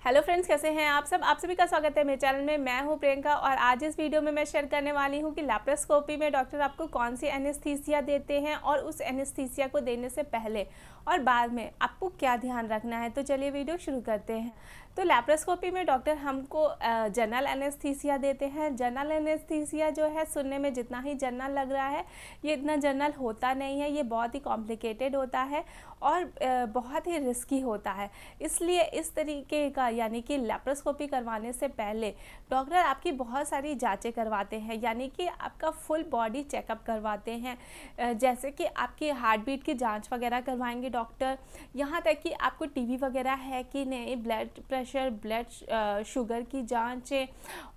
Hello friends, कैसे हैं आप सब। आप सभी का स्वागत है मेरे चैनल में। मैं हूं प्रियंका और आज इस वीडियो में मैं शेयर करने वाली हूं कि लैप्रोस्कोपी में डॉक्टर आपको कौन सी एनेस्थीसिया देते हैं और उस एनेस्थीसिया को देने से पहले और बाद में आपको क्या ध्यान रखना है। तो चलिए वीडियो शुरू करते हैं। तो लैप्रोस्कोपी में डॉक्टर हमको जनरल एनेस्थीसिया देते हैं। जनरल एनेस्थीसिया जो है सुनने में जितना ही जनरल लग रहा है, ये इतना जनरल होता नहीं है। ये बहुत ही कॉम्प्लिकेटेड होता है और बहुत ही रिस्की होता है। इसलिए इस तरीके का यानी कि लैप्रोस्कोपी करवाने से पहले डॉक्टर आपकी बहुत सारी जांचें करवाते हैं, यानी कि आपका फुल बॉडी चेकअप करवाते हैं। जैसे कि आपकी हार्ट बीट की जांच वगैरह करवाएंगे डॉक्टर, यहाँ तक कि आपको टीबी वगैरह है कि नहीं, ब्लड प्रेशर, ब्लड शुगर की जांच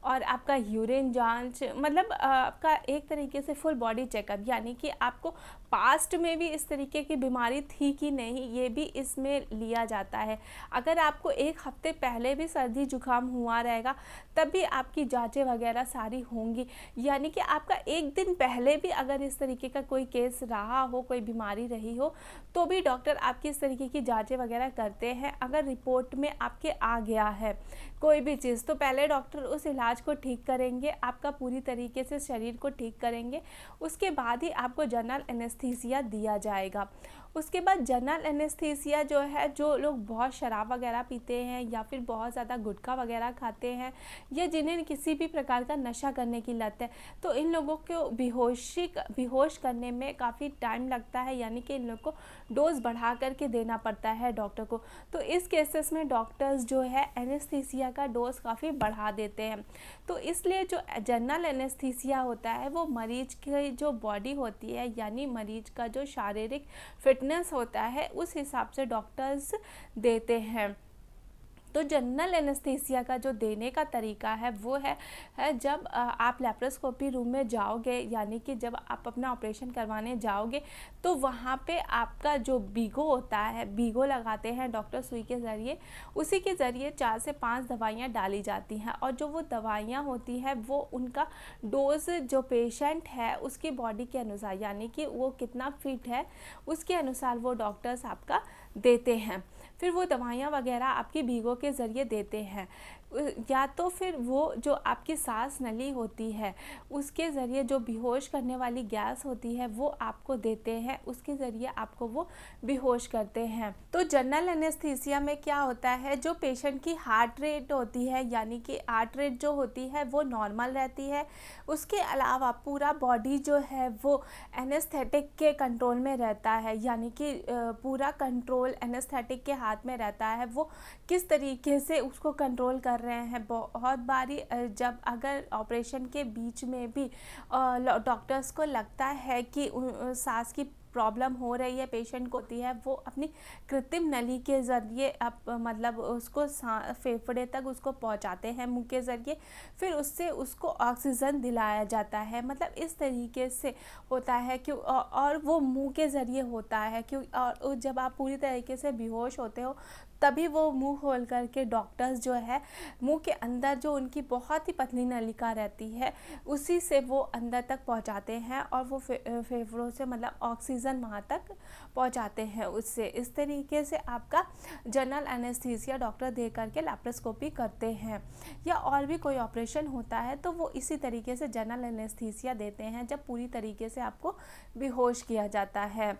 और आपका यूरिन जांच, मतलब आपका एक तरीके से फुल बॉडी चेकअप, यानी कि आपको पास्ट में भी इस तरीके की बीमारी थी कि नहीं, ये भी इसमें लिया जाता है। अगर आपको एक हफ्ते पहले भी सर्दी जुकाम हुआ रहेगा तब भी आपकी जांचें वगैरह सारी होंगी, यानी कि आपका एक दिन पहले भी अगर इस तरीके का कोई केस रहा हो, कोई बीमारी रही हो, तो भी डॉक्टर आपकी इस तरीके की जांचें वगैरह करते हैं। अगर रिपोर्ट में आपके आ गया है कोई भी चीज़, तो पहले डॉक्टर उस इलाज को ठीक करेंगे, आपका पूरी तरीके से शरीर को ठीक करेंगे, उसके बाद ही आपको जनरल एनेस्थीसिया दिया जाएगा। उसके बाद जनरल एनेस्थीसिया जो है, जो लोग बहुत शराब वगैरह पीते हैं या फिर बहुत ज़्यादा गुटखा वगैरह खाते हैं या जिन्हें किसी भी प्रकार का नशा करने की लत है, तो इन लोगों को बेहोश करने में काफ़ी टाइम लगता है, यानी कि इन लोगों को डोज बढ़ा करके देना पड़ता है डॉक्टर को। तो इस केसेस में डॉक्टर्स जो है एनेस्थीसिया का डोज काफ़ी बढ़ा देते हैं। तो इसलिए जो जनरल एनेस्थीसिया होता है वो मरीज की जो बॉडी होती है, यानी मरीज का जो शारीरिक फिटनेस होता है, उस हिसाब से डॉक्टर्स देते हैं। तो जनरल एनेस्थीसिया का जो देने का तरीका है वो है जब आप लैप्रोस्कोपी रूम में जाओगे, यानी कि जब आप अपना ऑपरेशन करवाने जाओगे, तो वहाँ पे आपका जो बीगो होता है, बीगो लगाते हैं डॉक्टर सुई के ज़रिए, उसी के ज़रिए 4 से 5 दवाइयाँ डाली जाती हैं और जो वो दवाइयाँ होती हैं वो उनका डोज जो पेशेंट है उसकी बॉडी के अनुसार, यानी कि वो कितना फिट है उसके अनुसार वो डॉक्टर्स आपका देते हैं। फिर वो दवाइयाँ वगैरह आपकी भीगो के ज़रिए देते हैं, या तो फिर वो जो आपकी सांस नली होती है उसके ज़रिए जो बेहोश करने वाली गैस होती है वो आपको देते हैं, उसके ज़रिए आपको वो बेहोश करते हैं। तो जनरल एनेस्थीसिया में क्या होता है, जो पेशेंट की हार्ट रेट होती है, यानी कि हार्ट रेट जो होती है वो नॉर्मल रहती है। उसके अलावा पूरा बॉडी जो है वो एनेस्थेटिक के कंट्रोल में रहता है, यानी कि पूरा कंट्रोल एनेस्थेटिक के हाथ में रहता है। वो किस तरीके से उसको कंट्रोल कर रहे हैं। बहुत बारी जब अगर ऑपरेशन के बीच में भी डॉक्टर्स को लगता है कि सांस की प्रॉब्लम हो रही है, पेशेंट को होती है, वो अपनी कृत्रिम नली के ज़रिए मतलब उसको फेफड़े तक उसको पहुंचाते हैं मुंह के ज़रिए, फिर उससे उसको ऑक्सीजन दिलाया जाता है। मतलब इस तरीके से होता है कि और वो मुंह के ज़रिए होता है, क्यों और जब आप पूरी तरीके से बेहोश होते हो तभी वो मुंह खोल करके डॉक्टर्स जो है मुंह के अंदर जो उनकी बहुत ही पतली नलिका रहती है उसी से वो अंदर तक पहुंचाते हैं और वो फेफड़ों से मतलब ऑक्सीजन वहाँ तक पहुंचाते हैं उससे। इस तरीके से आपका जनरल एनेस्थीसिया डॉक्टर दे करके लैप्रोस्कोपी करते हैं। या और भी कोई ऑपरेशन होता है तो वो इसी तरीके से जनरल एनेस्थीसिया देते हैं, जब पूरी तरीके से आपको बेहोश किया जाता है।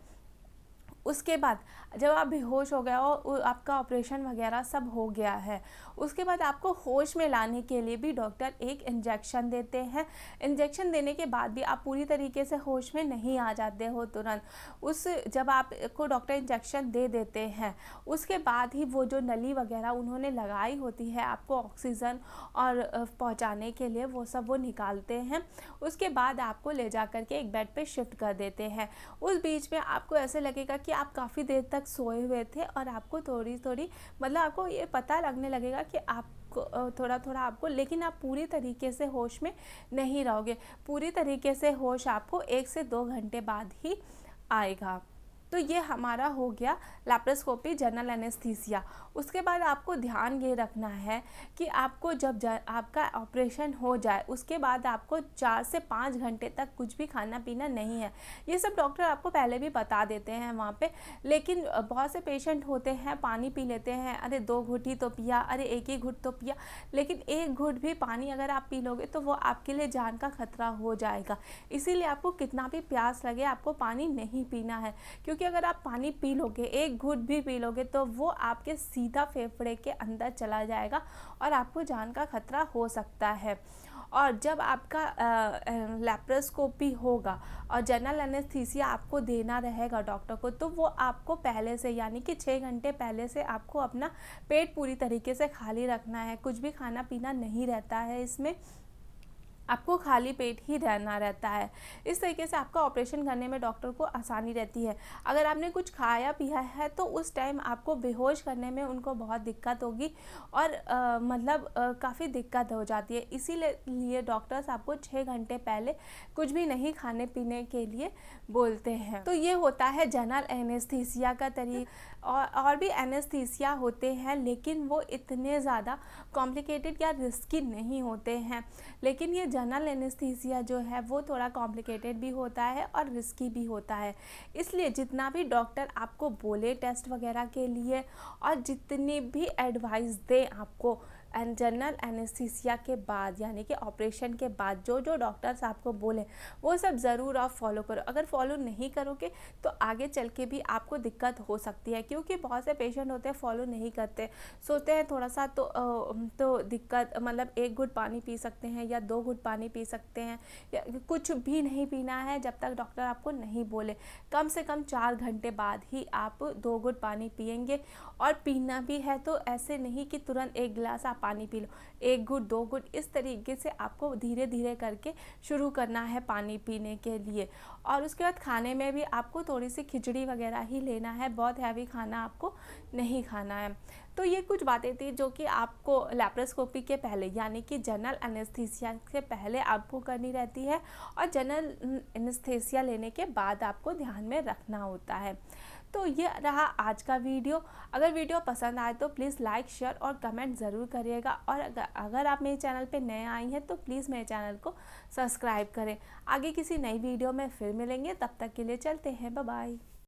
उसके बाद जब आप बेहोश हो गए और आपका ऑपरेशन वगैरह सब हो गया है, उसके बाद आपको होश में लाने के लिए भी डॉक्टर एक इंजेक्शन देते हैं। इंजेक्शन देने के बाद भी आप पूरी तरीके से होश में नहीं आ जाते हो तुरंत। जब आपको डॉक्टर इंजेक्शन दे देते हैं उसके बाद ही वो जो नली वगैरह उन्होंने लगाई होती है आपको ऑक्सीजन और पहुँचाने के लिए, वो सब वो निकालते हैं। उसके बाद आपको ले जा कर के एक बेड पे शिफ्ट कर देते हैं। उस बीच में आपको ऐसे लगेगा कि आप काफ़ी देर तक सोए हुए थे और आपको थोड़ी थोड़ी मतलब आपको ये पता लगने लगेगा कि आपको थोड़ा थोड़ा आपको, लेकिन आप पूरी तरीके से होश में नहीं रहोगे। पूरी तरीके से होश आपको 1 से 2 घंटे बाद ही आएगा। तो ये हमारा हो गया लैप्रोस्कोपी जनरल एनेस्थीसिया। उसके बाद आपको ध्यान ये रखना है कि आपको जब आपका ऑपरेशन हो जाए उसके बाद आपको 4 से 5 घंटे तक कुछ भी खाना पीना नहीं है। ये सब डॉक्टर आपको पहले भी बता देते हैं वहाँ पे, लेकिन बहुत से पेशेंट होते हैं पानी पी लेते हैं, अरे 2 घूंट ही तो पिया, अरे 1 ही घूंट तो पिया, लेकिन 1 घूंट भी पानी अगर आप पी लोगे तो वो आपके लिए जान का खतरा हो जाएगा। इसीलिए आपको कितना भी प्यास लगे आपको पानी नहीं पीना है, क्योंकि अगर आप पानी पी लोगे, 1 घूंट भी पी लोगे तो वो आपके सीधा फेफड़े के अंदर चला जाएगा और आपको जान का खतरा हो सकता है। और जब आपका लैप्रोस्कोपी होगा और जनरल एनेस्थीसिया आपको देना रहेगा डॉक्टर को, तो वो आपको पहले से यानी कि 6 घंटे पहले से आपको अपना पेट पूरी तरीके से खाली रखना है। कुछ भी खाना पीना नहीं रहता है इसमें, आपको खाली पेट ही रहना रहता है। इस तरीके से आपका ऑपरेशन करने में डॉक्टर को आसानी रहती है। अगर आपने कुछ खाया पिया है तो उस टाइम आपको बेहोश करने में उनको बहुत दिक्कत होगी और काफ़ी दिक्कत हो जाती है। इसीलिए डॉक्टर्स आपको 6 घंटे पहले कुछ भी नहीं खाने पीने के लिए बोलते हैं। तो ये होता है जनरल एनेस्थीसिया का तरीका। और भी एनेस्थीसिया होते हैं, लेकिन वो इतने ज़्यादा कॉम्प्लिकेटेड या रिस्की नहीं होते हैं। लेकिन ये जनरल एनेस्थीसिया जो है वो थोड़ा कॉम्प्लिकेटेड भी होता है और रिस्की भी होता है। इसलिए जितना भी डॉक्टर आपको बोले टेस्ट वगैरह के लिए और जितनी भी एडवाइस दें आपको जनरल एनेस्थीसिया के बाद यानी कि ऑपरेशन के बाद, जो जो डॉक्टर्स आपको बोले वो सब ज़रूर आप फॉलो करो। अगर फॉलो नहीं करोगे तो आगे चल के भी आपको दिक्कत हो सकती है, क्योंकि बहुत से पेशेंट होते हैं फॉलो नहीं करते, सोचते हैं थोड़ा सा तो दिक्कत, 1 घूंट पानी पी सकते हैं या 2 घूंट पानी पी सकते हैं, या कुछ भी नहीं पीना है जब तक डॉक्टर आपको नहीं बोले। कम से कम 4 घंटे बाद ही आप 2 घूंट पानी पिएंगे। और पीना भी है तो ऐसे नहीं कि तुरंत 1 गिलास आप पानी पी लो, 1 घूंट 2 घूंट, इस तरीके से आपको धीरे धीरे करके शुरू करना है पानी पीने के लिए। और उसके बाद खाने में भी आपको थोड़ी सी खिचड़ी वगैरह ही लेना है, बहुत हैवी खाना आपको नहीं खाना है। तो ये कुछ बातें थी जो कि आपको लैप्रोस्कोपी के पहले यानी कि जनरल एनेस्थीसिया से पहले आपको करनी रहती है और जनरल एनेस्थीसिया लेने के बाद आपको ध्यान में रखना होता है। तो ये रहा आज का वीडियो। अगर वीडियो पसंद आए तो प्लीज़ लाइक, शेयर और कमेंट ज़रूर करिएगा। और अगर आप मेरे चैनल पे नए आई हैं तो प्लीज़ मेरे चैनल को सब्सक्राइब करें। आगे किसी नई वीडियो में फिर मिलेंगे, तब तक के लिए चलते हैं, बाय बाय।